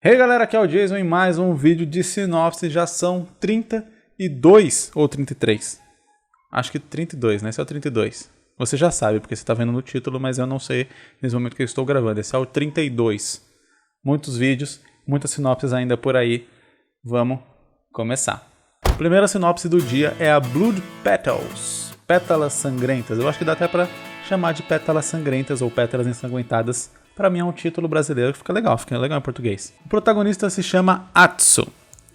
Hey galera, aqui é o Jason em mais um vídeo de sinopse. Já são 32 ou 33? Acho que 32, né? Esse é o 32. Você já sabe, porque você está vendo no título, mas eu não sei nesse momento que eu estou gravando. Esse é o 32. Muitos vídeos, muitas sinopses ainda por aí. Vamos começar. A primeira sinopse do dia é a Blood Petals. Pétalas sangrentas. Eu acho que dá até pra chamar de pétalas sangrentas ou pétalas ensanguentadas. Pra mim é um título brasileiro que fica legal em português. O protagonista se chama Atsu.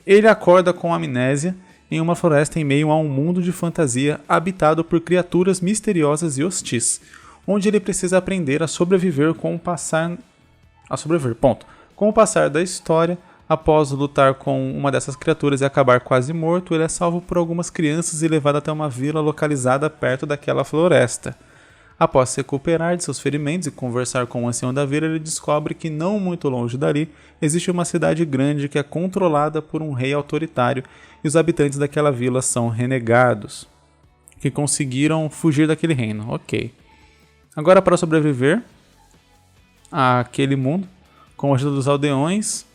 Ele acorda com amnésia em uma floresta em meio a um mundo de fantasia habitado por criaturas misteriosas e hostis, onde ele precisa aprender a sobreviver com o passar da história. Após lutar com uma dessas criaturas e acabar quase morto, ele é salvo por algumas crianças e levado até uma vila localizada perto daquela floresta. Após se recuperar de seus ferimentos e conversar com o ancião da vila, ele descobre que não muito longe dali existe uma cidade grande que é controlada por um rei autoritário e os habitantes daquela vila são renegados, que conseguiram fugir daquele reino. Ok. Agora, para sobreviver àquele mundo, com a ajuda dos aldeões,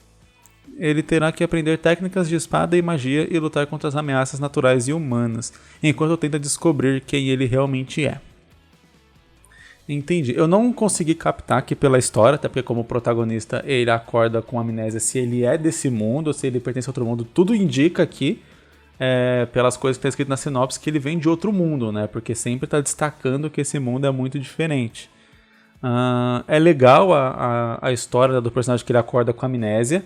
ele terá que aprender técnicas de espada e magia e lutar contra as ameaças naturais e humanas, enquanto tenta descobrir quem ele realmente é. Entendi. Eu não consegui captar aqui pela história, até porque como protagonista ele acorda com amnésia se ele é desse mundo ou se ele pertence a outro mundo. Tudo indica aqui, pelas coisas que está escrito na sinopse, que ele vem de outro mundo, né? Porque sempre está destacando que esse mundo é muito diferente. É legal a história do personagem que ele acorda com amnésia.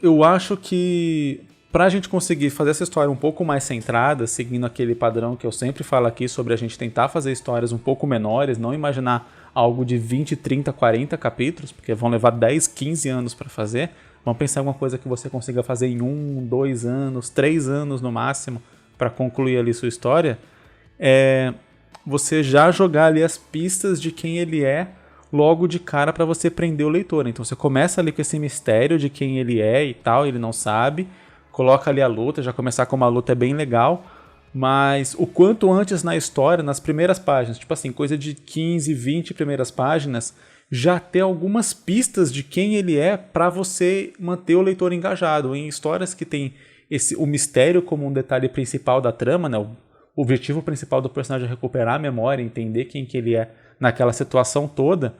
Eu acho que pra gente conseguir fazer essa história um pouco mais centrada, seguindo aquele padrão que eu sempre falo aqui sobre a gente tentar fazer histórias um pouco menores, não imaginar algo de 20, 30, 40 capítulos, porque vão levar 10, 15 anos para fazer. Vamos pensar em alguma coisa que você consiga fazer em 1, 2 anos, 3 anos no máximo para concluir ali sua história. Você já jogar ali as pistas de quem ele é logo de cara para você prender o leitor. Então você começa ali com esse mistério de quem ele é e tal, ele não sabe. Coloca ali a luta, já começar com uma luta é bem legal, mas o quanto antes na história, nas primeiras páginas, tipo assim, coisa de 15, 20 primeiras páginas, já ter algumas pistas de quem ele é para você manter o leitor engajado. Em histórias que tem o mistério como um detalhe principal da trama, né? O objetivo principal do personagem é recuperar a memória, entender quem que ele é naquela situação toda.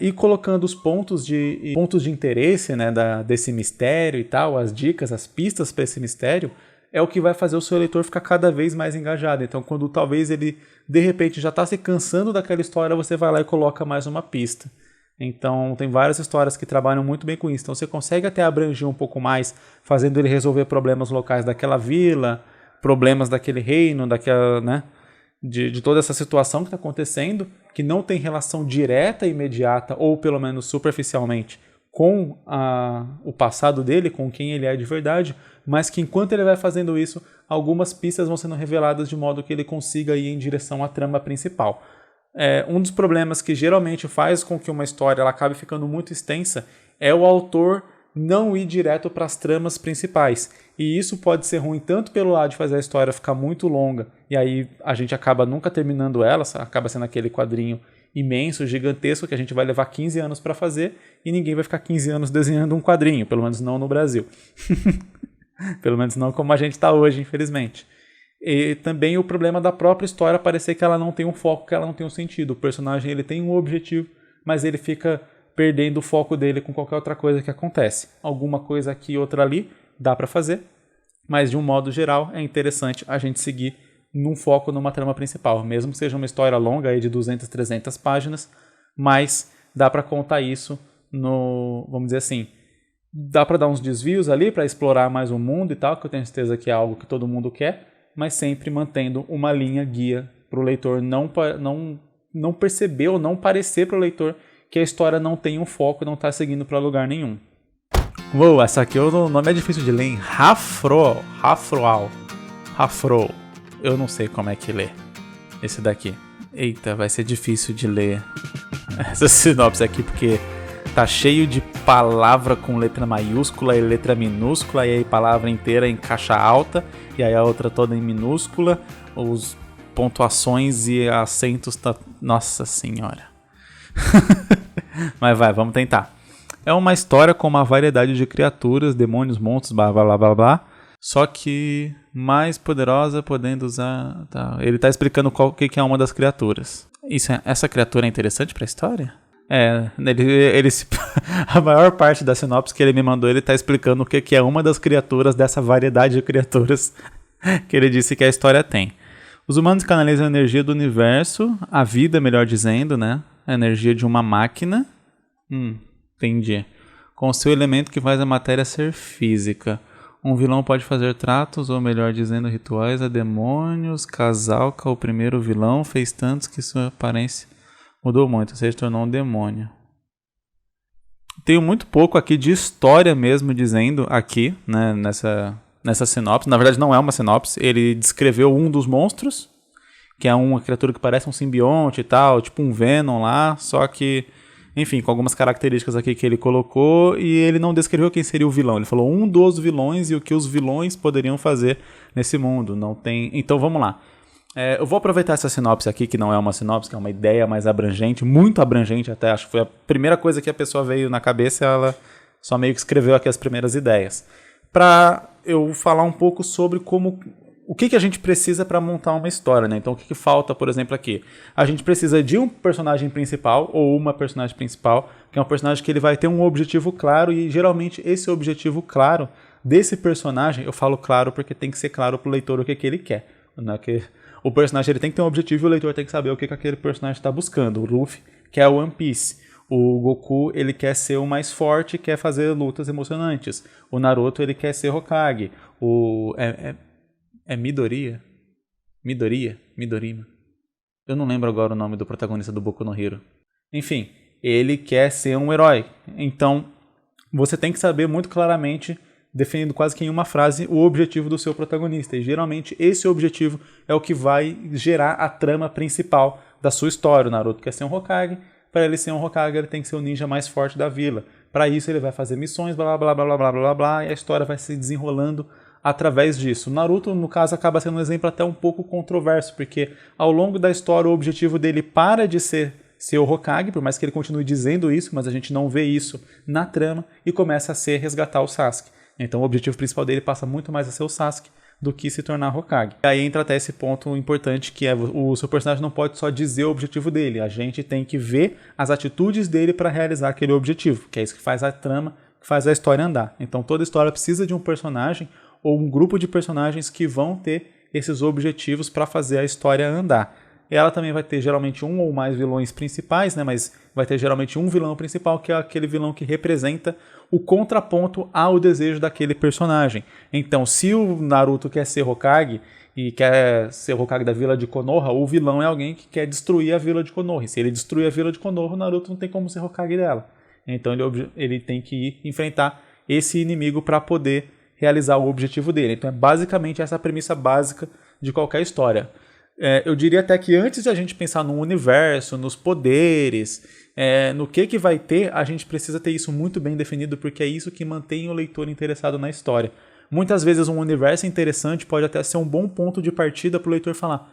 E colocando os pontos de interesse, né, desse mistério e tal, as dicas, as pistas para esse mistério, é o que vai fazer o seu leitor ficar cada vez mais engajado. Então, quando talvez ele, de repente, já está se cansando daquela história, você vai lá e coloca mais uma pista. Então, tem várias histórias que trabalham muito bem com isso. Então, você consegue até abranger um pouco mais, fazendo ele resolver problemas locais daquela vila, problemas daquele reino, daquela, né? De toda essa situação que está acontecendo, que não tem relação direta e imediata, ou pelo menos superficialmente, com o passado dele, com quem ele é de verdade, mas que enquanto ele vai fazendo isso, algumas pistas vão sendo reveladas de modo que ele consiga ir em direção à trama principal. Um dos problemas que geralmente faz com que uma história ela acabe ficando muito extensa é o autor não ir direto para as tramas principais. E isso pode ser ruim tanto pelo lado de fazer a história ficar muito longa, e aí a gente acaba nunca terminando ela, acaba sendo aquele quadrinho imenso, gigantesco, que a gente vai levar 15 anos para fazer, e ninguém vai ficar 15 anos desenhando um quadrinho, pelo menos não no Brasil. Pelo menos não como a gente está hoje, infelizmente. E também o problema da própria história parecer que ela não tem um foco, que ela não tem um sentido. O personagem ele tem um objetivo, mas ele fica perdendo o foco dele com qualquer outra coisa que acontece. Alguma coisa aqui e outra ali dá para fazer, mas de um modo geral é interessante a gente seguir num foco numa trama principal, mesmo que seja uma história longa aí de 200, 300 páginas, mas dá para contar isso vamos dizer assim, dá para dar uns desvios ali para explorar mais o mundo e tal, que eu tenho certeza que é algo que todo mundo quer, mas sempre mantendo uma linha guia para o leitor não perceber ou não parecer para o leitor que a história não tem um foco, não está seguindo para lugar nenhum. Uou, essa aqui o nome é difícil de ler, hein? Rafro. Eu não sei como é que lê esse daqui. Eita, vai ser difícil de ler essa sinopse aqui, porque tá cheio de palavra com letra maiúscula e letra minúscula, e aí palavra inteira em caixa alta, e aí a outra toda em minúscula, os pontuações e acentos tá... Nossa senhora. Mas vamos tentar. É uma história com uma variedade de criaturas, demônios, monstros, blá blá blá blá blá. Só que mais poderosa, podendo usar... Tá. Ele tá explicando o que é uma das criaturas. Essa criatura é interessante pra história? A maior parte da sinopse que ele me mandou, ele tá explicando o que é uma das criaturas dessa variedade de criaturas que ele disse que a história tem. Os humanos canalizam a energia do universo, a vida, melhor dizendo, né? A energia de uma máquina. Entendi. Com o seu elemento que faz a matéria ser física. Um vilão pode fazer tratos, ou melhor dizendo, rituais a demônios. Casalca, o primeiro vilão, fez tantos que sua aparência mudou muito, você se tornou um demônio. Tenho muito pouco aqui de história mesmo dizendo aqui, né, nessa sinopse. Na verdade não é uma sinopse, ele descreveu um dos monstros, que é uma criatura que parece um simbionte e tal, tipo um Venom lá, só que, enfim, com algumas características aqui que ele colocou, e ele não descreveu quem seria o vilão. Ele falou um dos vilões e o que os vilões poderiam fazer nesse mundo. Não tem. Então vamos lá. Eu vou aproveitar essa sinopse aqui, que não é uma sinopse, que é uma ideia mais abrangente, muito abrangente até, acho que foi a primeira coisa que a pessoa veio na cabeça, ela só meio que escreveu aqui as primeiras ideias. Para eu falar um pouco sobre o que a gente precisa para montar uma história, né? Então o que falta, por exemplo, aqui? A gente precisa de um personagem principal, ou uma personagem principal, que é um personagem que ele vai ter um objetivo claro, e geralmente esse objetivo claro desse personagem, eu falo claro porque tem que ser claro pro leitor o que ele quer, né? Que o personagem ele tem que ter um objetivo e o leitor tem que saber o que aquele personagem está buscando. O Luffy quer o One Piece. O Goku ele quer ser o mais forte, quer fazer lutas emocionantes. O Naruto ele quer ser Hokage. É Midoriya? Midorima? Eu não lembro agora o nome do protagonista do Boku no Hero. Enfim, ele quer ser um herói. Então, você tem que saber muito claramente, definindo quase que em uma frase, o objetivo do seu protagonista. E geralmente esse objetivo é o que vai gerar a trama principal da sua história. O Naruto quer ser um Hokage. Para ele ser um Hokage, ele tem que ser o ninja mais forte da vila. Para isso, ele vai fazer missões, blá blá blá blá blá blá blá, e a história vai se desenrolando através disso. O Naruto, no caso, acaba sendo um exemplo até um pouco controverso, porque ao longo da história o objetivo dele para de ser o Hokage, por mais que ele continue dizendo isso, mas a gente não vê isso na trama, e começa a ser resgatar o Sasuke. Então o objetivo principal dele passa muito mais a ser o Sasuke do que se tornar Hokage. E aí entra até esse ponto importante, que é o seu personagem não pode só dizer o objetivo dele, a gente tem que ver as atitudes dele para realizar aquele objetivo, que é isso que faz a trama, que faz a história andar. Então toda história precisa de um personagem ou um grupo de personagens que vão ter esses objetivos para fazer a história andar. E ela também vai ter geralmente um ou mais vilões principais, né? Mas vai ter geralmente um vilão principal, que é aquele vilão que representa o contraponto ao desejo daquele personagem. Então, se o Naruto quer ser Hokage e quer ser Hokage da vila de Konoha, o vilão é alguém que quer destruir a vila de Konoha. E se ele destruir a vila de Konoha, o Naruto não tem como ser Hokage dela. Então ele tem que ir enfrentar esse inimigo para poder realizar o objetivo dele. Então é basicamente essa a premissa básica de qualquer história. Eu diria até que antes de a gente pensar no universo, nos poderes, no que vai ter, a gente precisa ter isso muito bem definido, porque é isso que mantém o leitor interessado na história. Muitas vezes um universo interessante pode até ser um bom ponto de partida para o leitor falar: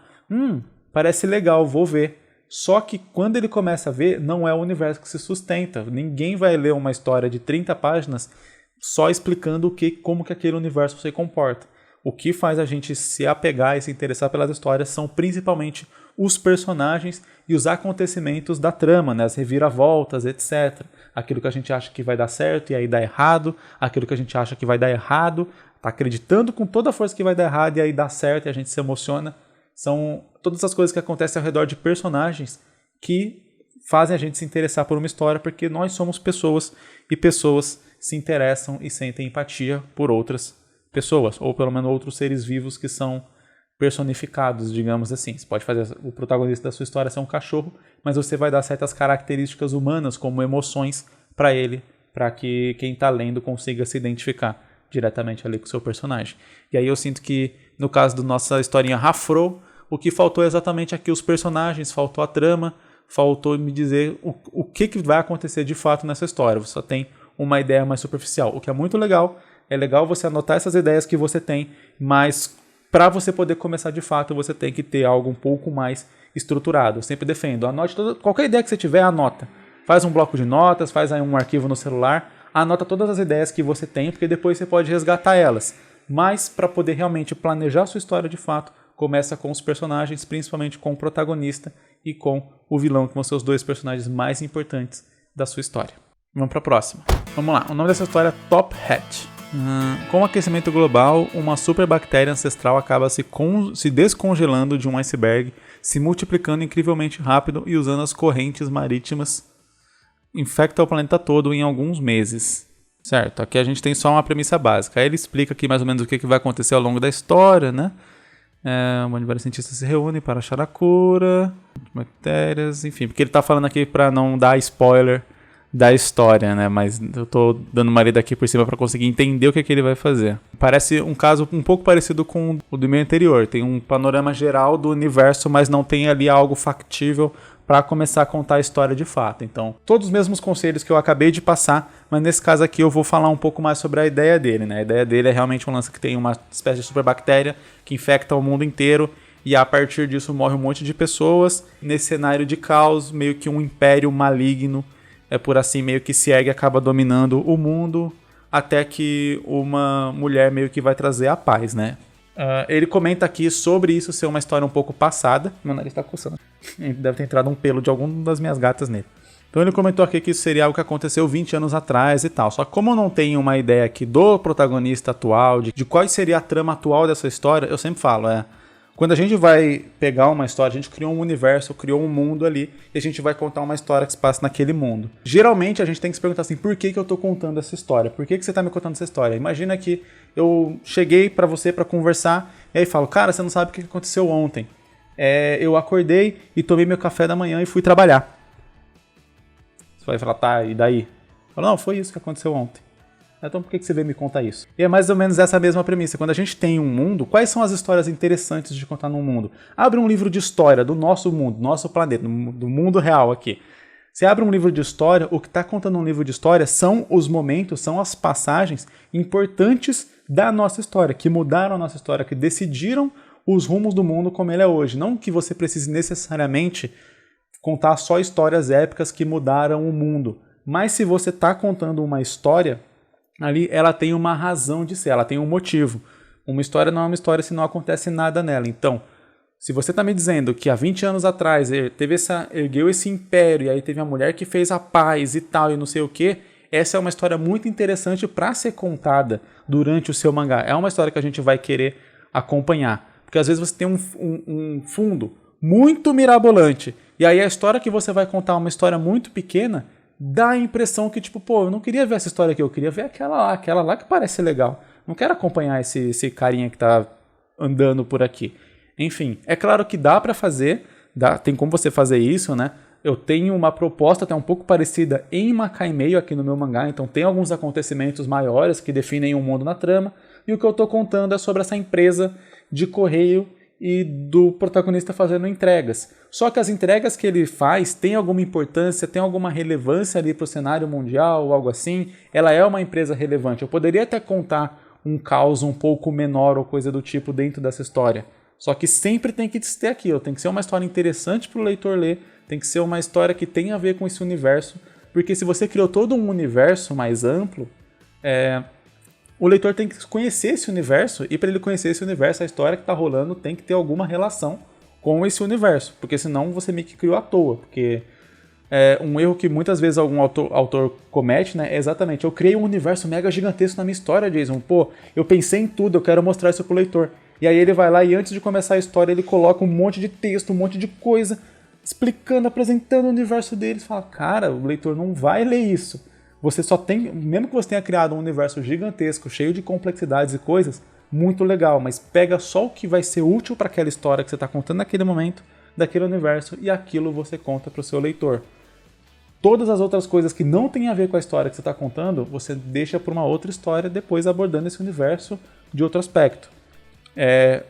parece legal, vou ver. Só que quando ele começa a ver, não é o universo que se sustenta. Ninguém vai ler uma história de 30 páginas só explicando como que aquele universo se comporta. O que faz a gente se apegar e se interessar pelas histórias são principalmente os personagens e os acontecimentos da trama, né? As reviravoltas, etc. Aquilo que a gente acha que vai dar certo e aí dá errado, aquilo que a gente acha que vai dar errado, tá acreditando com toda a força que vai dar errado e aí dá certo e a gente se emociona. São todas as coisas que acontecem ao redor de personagens que fazem a gente se interessar por uma história, porque nós somos pessoas e pessoas se interessam e sentem empatia por outras pessoas, ou pelo menos outros seres vivos que são personificados, digamos assim. Você pode fazer o protagonista da sua história ser um cachorro, mas você vai dar certas características humanas, como emoções, para ele, para que quem está lendo consiga se identificar diretamente ali com o seu personagem. E aí eu sinto que, no caso da nossa historinha Rafro, o que faltou é exatamente aqui os personagens, faltou a trama, faltou me dizer o que vai acontecer de fato nessa história. Você só tem uma ideia mais superficial, o que é muito legal. É legal você anotar essas ideias que você tem, mas para você poder começar de fato, você tem que ter algo um pouco mais estruturado. Eu sempre defendo, anote qualquer ideia que você tiver, anota. Faz um bloco de notas, faz aí um arquivo no celular, anota todas as ideias que você tem, porque depois você pode resgatar elas. Mas para poder realmente planejar sua história de fato, começa com os personagens, principalmente com o protagonista e com o vilão, que vão ser os dois personagens mais importantes da sua história. Vamos para a próxima. Vamos lá, o nome dessa história é Top Hat. Com o aquecimento global, uma superbactéria ancestral acaba se descongelando de um iceberg, se multiplicando incrivelmente rápido e usando as correntes marítimas, infecta o planeta todo em alguns meses. Certo, aqui a gente tem só uma premissa básica. Aí ele explica aqui mais ou menos o que vai acontecer ao longo da história, né? Vários cientistas se reúnem para achar a cura, bactérias, enfim, porque ele tá falando aqui para não dar spoiler da história, né? Mas eu tô dando uma lida aqui por cima para conseguir entender o que ele vai fazer. Parece um caso um pouco parecido com o do e-mail anterior. Tem um panorama geral do universo, mas não tem ali algo factível para começar a contar a história de fato. Então, todos os mesmos conselhos que eu acabei de passar, mas nesse caso aqui eu vou falar um pouco mais sobre a ideia dele, né? A ideia dele é realmente um lance que tem uma espécie de superbactéria que infecta o mundo inteiro e a partir disso morre um monte de pessoas. Nesse cenário de caos, meio que um império maligno, por assim, meio que se ergue e acaba dominando o mundo, até que uma mulher meio que vai trazer a paz, né? Ele comenta aqui sobre isso ser uma história um pouco passada. Meu nariz tá coçando. Deve ter entrado um pelo de alguma das minhas gatas nele. Então ele comentou aqui que isso seria algo que aconteceu 20 anos atrás e tal. Só que como eu não tenho uma ideia aqui do protagonista atual, de qual seria a trama atual dessa história, eu sempre falo, quando a gente vai pegar uma história, a gente criou um universo, criou um mundo ali, e a gente vai contar uma história que se passa naquele mundo. Geralmente a gente tem que se perguntar assim, por que eu tô contando essa história? Por que você tá me contando essa história? Imagina que eu cheguei pra você pra conversar, e aí falo, cara, você não sabe o que aconteceu ontem. Eu acordei e tomei meu café da manhã e fui trabalhar. Você vai falar, tá, e daí? Eu falo, não, foi isso que aconteceu ontem. Então por que você veio me contar isso? E é mais ou menos essa mesma premissa. Quando a gente tem um mundo, quais são as histórias interessantes de contar num mundo? Abre um livro de história do nosso mundo, nosso planeta, do mundo real aqui. Você abre um livro de história, o que está contando um livro de história são os momentos, são as passagens importantes da nossa história, que mudaram a nossa história, que decidiram os rumos do mundo como ele é hoje. Não que você precise necessariamente contar só histórias épicas que mudaram o mundo. Mas se você está contando uma história, ali ela tem uma razão de ser, ela tem um motivo. Uma história não é uma história se não acontece nada nela. Então, se você está me dizendo que há 20 anos atrás ergueu esse império, e aí teve a mulher que fez a paz e tal, e não sei o que, essa é uma história muito interessante para ser contada durante o seu mangá. É uma história que a gente vai querer acompanhar. Porque às vezes você tem um fundo muito mirabolante, e aí a história que você vai contar é uma história muito pequena, dá a impressão que, tipo, pô, eu não queria ver essa história aqui, eu queria ver aquela lá que parece legal. Não quero acompanhar esse carinha que tá andando por aqui. Enfim, é claro que dá pra fazer, tem como você fazer isso, né? Eu tenho uma proposta até um pouco parecida em Makai Meio aqui no meu mangá, então tem alguns acontecimentos maiores que definem um mundo na trama, e o que eu tô contando é sobre essa empresa de correio e do protagonista fazendo entregas. Só que as entregas que ele faz têm alguma importância, tem alguma relevância ali para o cenário mundial ou algo assim. Ela é uma empresa relevante. Eu poderia até contar um caos um pouco menor ou coisa do tipo dentro dessa história. Só que sempre tem que ter aquilo. Tem que ser uma história interessante para o leitor ler. Tem que ser uma história que tenha a ver com esse universo. Porque se você criou todo um universo mais amplo, o leitor tem que conhecer esse universo, e para ele conhecer esse universo, a história que está rolando tem que ter alguma relação com esse universo, porque senão você meio que criou à toa. Porque um erro que muitas vezes algum autor comete, né, é exatamente, eu criei um universo mega gigantesco na minha história, Jason, pô, eu pensei em tudo, eu quero mostrar isso pro leitor. E aí ele vai lá e antes de começar a história ele coloca um monte de texto, um monte de coisa, explicando, apresentando o universo dele. Você fala, cara, o leitor não vai ler isso. Você só tem, mesmo que você tenha criado um universo gigantesco, cheio de complexidades e coisas, muito legal, mas pega só o que vai ser útil para aquela história que você está contando naquele momento, daquele universo, e aquilo você conta para o seu leitor. Todas as outras coisas que não tem a ver com a história que você está contando, você deixa para uma outra história, depois abordando esse universo de outro aspecto.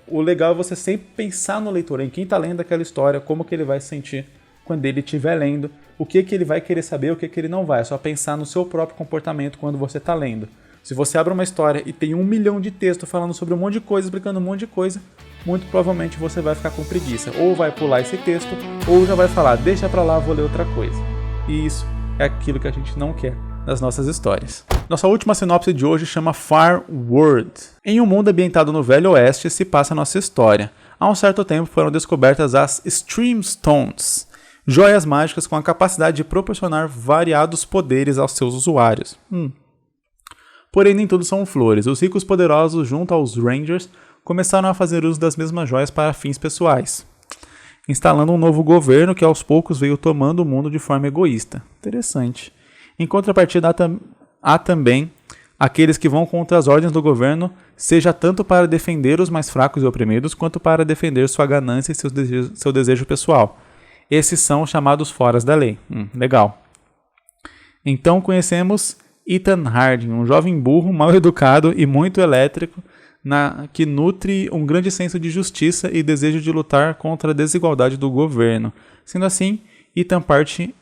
O legal é você sempre pensar no leitor, em quem está lendo aquela história, como que ele vai se sentir quando ele estiver lendo, o que ele vai querer saber, o que ele não vai. É só pensar no seu próprio comportamento quando você está lendo. Se você abre uma história e tem 1 milhão de textos falando sobre um monte de coisa, explicando um monte de coisa, muito provavelmente você vai ficar com preguiça. Ou vai pular esse texto, ou já vai falar, deixa pra lá, vou ler outra coisa. E isso é aquilo que a gente não quer nas nossas histórias. Nossa última sinopse de hoje chama Far World. Em um mundo ambientado no Velho Oeste se passa a nossa história. Há um certo tempo foram descobertas as Stream Stones, joias mágicas com a capacidade de proporcionar variados poderes aos seus usuários. Porém, nem tudo são flores. Os ricos poderosos, junto aos Rangers, começaram a fazer uso das mesmas joias para fins pessoais, instalando um novo governo que aos poucos veio tomando o mundo de forma egoísta. Interessante. Em contrapartida, há também aqueles que vão contra as ordens do governo, seja tanto para defender os mais fracos e oprimidos, quanto para defender sua ganância e seu desejo pessoal. Esses são chamados foras da lei. Legal. Então conhecemos Ethan Harding, um jovem burro, mal educado e muito elétrico, que nutre um grande senso de justiça e desejo de lutar contra a desigualdade do governo. Sendo assim, Ethan parte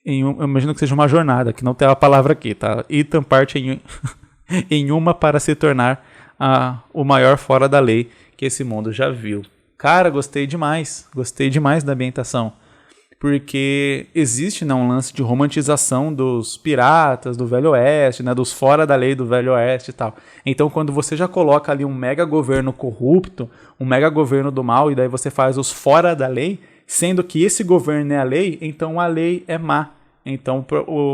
eu imagino que seja uma jornada, que não tem a palavra aqui, tá? Ethan parte em uma para se tornar o maior fora da lei que esse mundo já viu. Cara, gostei demais da ambientação, porque existe, né, um lance de romantização dos piratas do Velho Oeste, né, dos fora da lei do Velho Oeste e tal. Então, quando você já coloca ali um mega governo corrupto, um mega governo do mal, e daí você faz os fora da lei, sendo que esse governo é a lei, então a lei é má. Então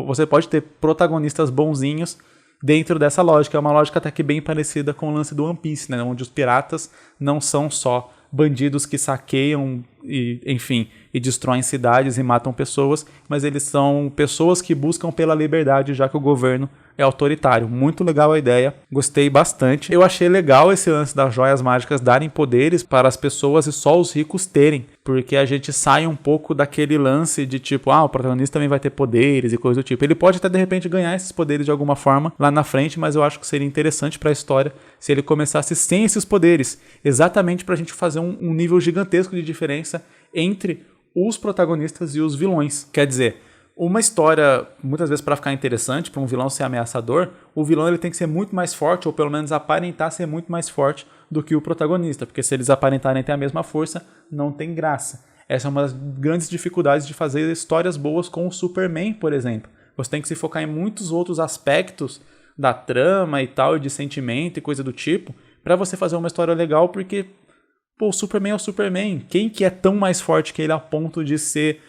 você pode ter protagonistas bonzinhos dentro dessa lógica. É uma lógica até que bem parecida com o lance do One Piece, né? Onde os piratas não são só bandidos que saqueiam e destroem cidades e matam pessoas, mas eles são pessoas que buscam pela liberdade, já que o governo é autoritário. Muito legal a ideia, gostei bastante. Eu achei legal esse lance das joias mágicas darem poderes para as pessoas e só os ricos terem, porque a gente sai um pouco daquele lance de tipo, o protagonista também vai ter poderes e coisa do tipo. Ele pode até de repente ganhar esses poderes de alguma forma lá na frente, mas eu acho que seria interessante para a história se ele começasse sem esses poderes, exatamente para a gente fazer um nível gigantesco de diferença entre os protagonistas e os vilões. Quer dizer, uma história, muitas vezes para ficar interessante, para um vilão ser ameaçador, o vilão ele tem que ser muito mais forte, ou pelo menos aparentar ser muito mais forte do que o protagonista, porque se eles aparentarem ter a mesma força, não tem graça. Essa é uma das grandes dificuldades de fazer histórias boas com o Superman, por exemplo. Você tem que se focar em muitos outros aspectos da trama e tal, de sentimento e coisa do tipo, para você fazer uma história legal, porque o Superman é o Superman. Quem que é tão mais forte que ele a ponto de ser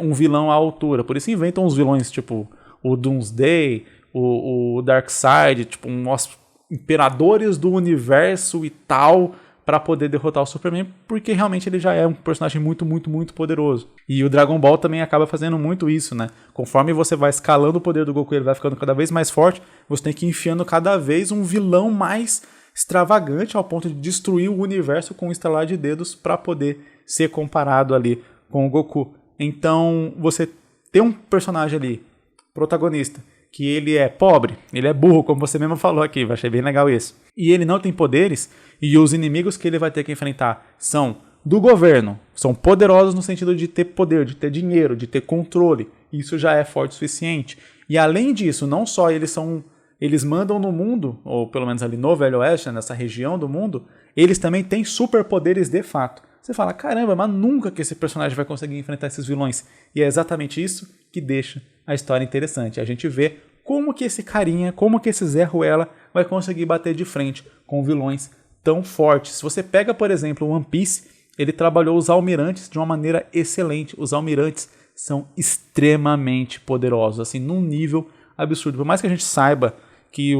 um vilão à altura? Por isso inventam uns vilões tipo o Doomsday, o Darkseid, tipo uns imperadores do universo e tal, para poder derrotar o Superman, porque realmente ele já é um personagem muito, muito, muito poderoso. E o Dragon Ball também acaba fazendo muito isso, né? Conforme você vai escalando o poder do Goku, ele vai ficando cada vez mais forte, você tem que ir enfiando cada vez um vilão mais extravagante ao ponto de destruir o universo com um estalar de dedos para poder ser comparado ali com o Goku. Então, você tem um personagem ali, protagonista, que ele é pobre, ele é burro, como você mesmo falou aqui, eu achei bem legal isso. E ele não tem poderes, e os inimigos que ele vai ter que enfrentar são do governo, são poderosos no sentido de ter poder, de ter dinheiro, de ter controle. Isso já é forte o suficiente. E além disso, não só eles mandam no mundo, ou pelo menos ali no Velho Oeste, nessa região do mundo, eles também têm superpoderes de fato. Você fala, caramba, mas nunca que esse personagem vai conseguir enfrentar esses vilões. E é exatamente isso que deixa a história interessante. A gente vê como que esse carinha, como que esse Zé Ruela vai conseguir bater de frente com vilões tão fortes. Se você pega, por exemplo, o One Piece, ele trabalhou os almirantes de uma maneira excelente. Os almirantes são extremamente poderosos, assim, num nível absurdo. Por mais que a gente saiba que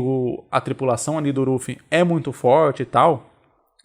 a tripulação ali do Luffy é muito forte e tal,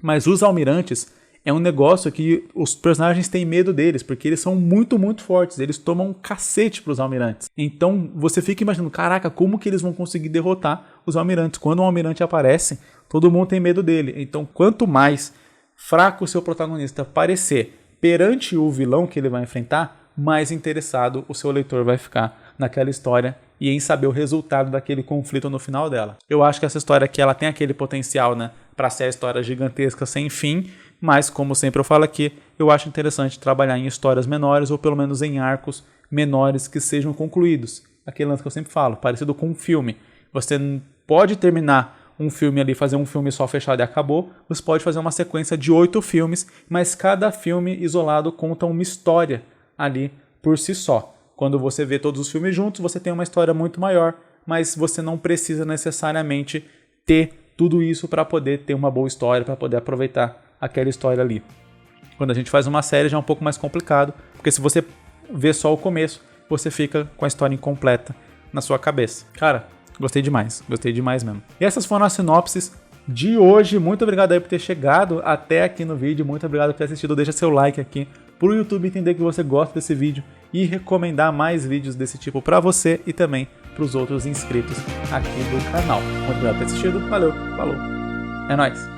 mas os almirantes é um negócio que os personagens têm medo deles, porque eles são muito, muito fortes. Eles tomam um cacete pros almirantes. Então você fica imaginando, caraca, como que eles vão conseguir derrotar os almirantes? Quando um almirante aparece, todo mundo tem medo dele. Então quanto mais fraco o seu protagonista parecer perante o vilão que ele vai enfrentar, mais interessado o seu leitor vai ficar naquela história e em saber o resultado daquele conflito no final dela. Eu acho que essa história aqui ela tem aquele potencial, né, para ser a história gigantesca sem fim, mas como sempre eu falo aqui, eu acho interessante trabalhar em histórias menores ou pelo menos em arcos menores que sejam concluídos. Aquele lance que eu sempre falo, parecido com um filme. Você pode terminar um filme ali, fazer um filme só fechado e acabou, você pode fazer uma sequência de 8 filmes, mas cada filme isolado conta uma história ali por si só. Quando você vê todos os filmes juntos, você tem uma história muito maior, mas você não precisa necessariamente ter tudo isso para poder ter uma boa história, para poder aproveitar aquela história ali. Quando a gente faz uma série já é um pouco mais complicado, porque se você vê só o começo, você fica com a história incompleta na sua cabeça. Cara, gostei demais mesmo. E essas foram as sinopses de hoje. Muito obrigado aí por ter chegado até aqui no vídeo, muito obrigado por ter assistido. Deixa seu like aqui pro YouTube entender que você gosta desse vídeo e recomendar mais vídeos desse tipo para você e também para os outros inscritos aqui do canal. Muito obrigado por ter assistido, valeu, falou, é nóis!